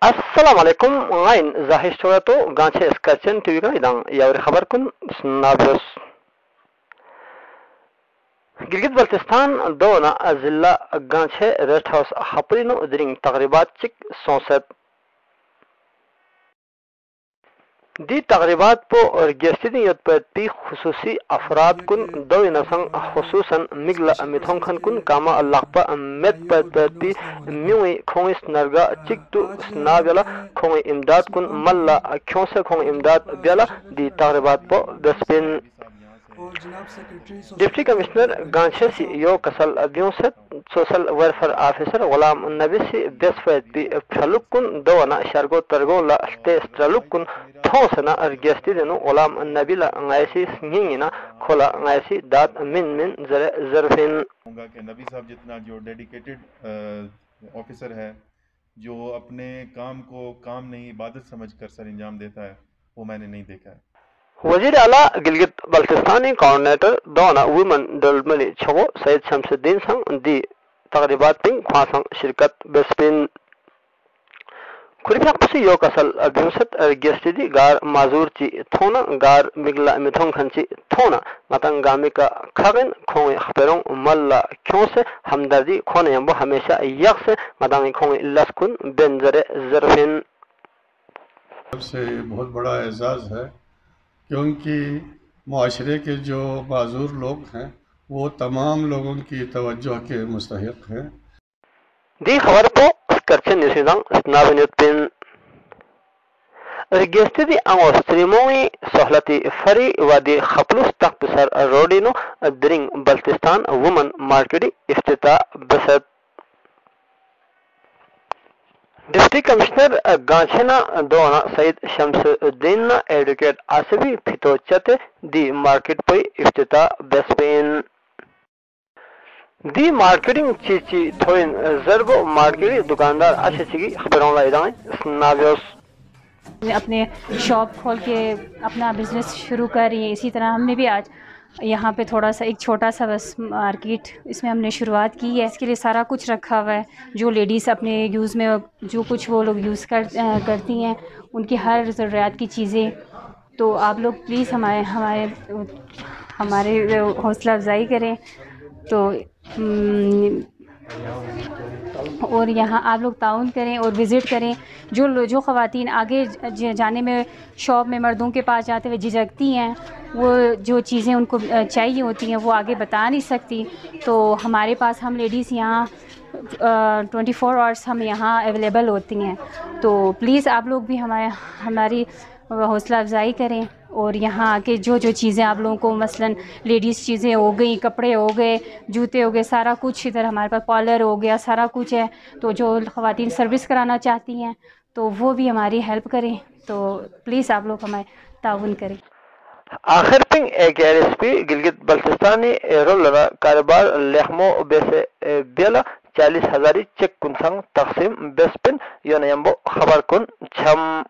السلام علیکم غائن ظاہر شورتو گانچے اسکرچن ٹی وی کا ادان یاوری خبر کن سنابیوس گلگت بلتستان دونا ضلع گانچے ریسٹ ہاؤس حپرینو درنگ تقریبات چک سونست دی تقریبات پو گیسٹنی یت پی خصوصی افراد کن دو نسنگ خصوصاً مگلا میتھونکن کن کاما اللہ پا مت پی میوی کھونس نرگا چک تو سنابیلا کھونگ امداد کن ملا کھون سے کھونگ امداد بیلا دی تقریبات پو دسپین ڈپٹی کمشنر گانچے سی یو کسل بیوست social welfare officer Ghulam Nabi سی بیسفید پی پھلک کن دونا شرگو ترگو لا استرلک کن تھوسنا ارگیستی دنو غلام نبی لا غایسی سنگینا کھولا غایسی دات من ظرفین ہوں کہ نبی صاحب جتنا جو ڈیڈیکیٹڈ آفیسر ہے جو اپنے کام کو کام نہیں عبادت سمجھ کر سر انجام دیتا ہے وہ میں نے نہیں دیکھا ہے. وزیر اعلیٰ Gilgit Baltistani coordinator دونا women development چھو سید شمس الدین سنگ دی تقریبات پنگ خواصن شرکت بسپین کھریفیاق پسی یو کسل بیوست ارگیستی دی گار معذور چی تھونا گار مگلا میتھون کھنچی تھونا متن گامی کا کھاگن کھونگ خپرون ملا کیوں سے ہمدردی کھونے یمبو ہمیشہ یک سے متن کھونگ لسکن بنظر ظرفین سے بہت بڑا اعزاز ہے کیونکہ معاشرے کے جو معذور لوگ ہیں وہ تمام لوگوں کی توجہ کے مستحق ہیں. دی خبر پو اسکرچن نیوزیلینڈ سنابنیت پین ارگیستی دی انگوستریموی سہلتی فری و دی خپلوس تخت سر روڈینو درنگ بلتستان وومن مارکیٹی افتتاح بسد ڈپٹی کمشنر گانچنا دونا سید شمس الدین ایڈوکیٹ آصفی پھتو چتے دی مارکیٹ پئی افتتاح بسپین دی مارکیٹنگ چیچی تھوین ضربو مارکیٹی دکاندار اچھے خبروں لائدائیں سنابیوس اپنے شاپ کھول کے اپنا بزنس شروع کر رہی ہیں. اسی طرح ہم نے بھی آج یہاں پہ تھوڑا سا ایک چھوٹا سا بس مارکیٹ اس میں ہم نے شروعات کی ہے. اس کے لیے سارا کچھ رکھا ہوا ہے جو لیڈیز اپنے یوز میں جو کچھ وہ لوگ یوز کرتی ہیں ان کی ہر ضروریات کی چیزیں. تو آپ لوگ پلیز ہمارے حوصلہ افزائی کریں تو اور یہاں آپ لوگ تعاون کریں اور وزٹ کریں. جو خواتین آگے جانے میں شاپ میں مردوں کے پاس جاتے ہوئے جھجکتی ہیں وہ جو چیزیں ان کو چاہیے ہوتی ہیں وہ آگے بتا نہیں سکتی تو ہمارے پاس ہم لیڈیز یہاں 24 آورس ہم یہاں اویلیبل ہوتی ہیں. تو پلیز آپ لوگ بھی ہماری حوصلہ افزائی کریں اور یہاں آ کے جو چیزیں آپ لوگوں کو مثلاً لیڈیز چیزیں ہو گئیں کپڑے ہو گئے جوتے ہو گئے سارا کچھ ادھر ہمارے پاس پارلر ہو گیا سارا کچھ ہے. تو جو خواتین سروس کرانا چاہتی ہیں تو وہ بھی ہماری ہیلپ کریں تو پلیز آپ لوگ ہمیں تعاون کریں. آخر پنگ ایک S P Gilgit Baltistani roller کاروبار لہمو بیسے بیلا 40,000 چیک کن سنگ تقسیم بیسپن یونیمبو خبر کن چھم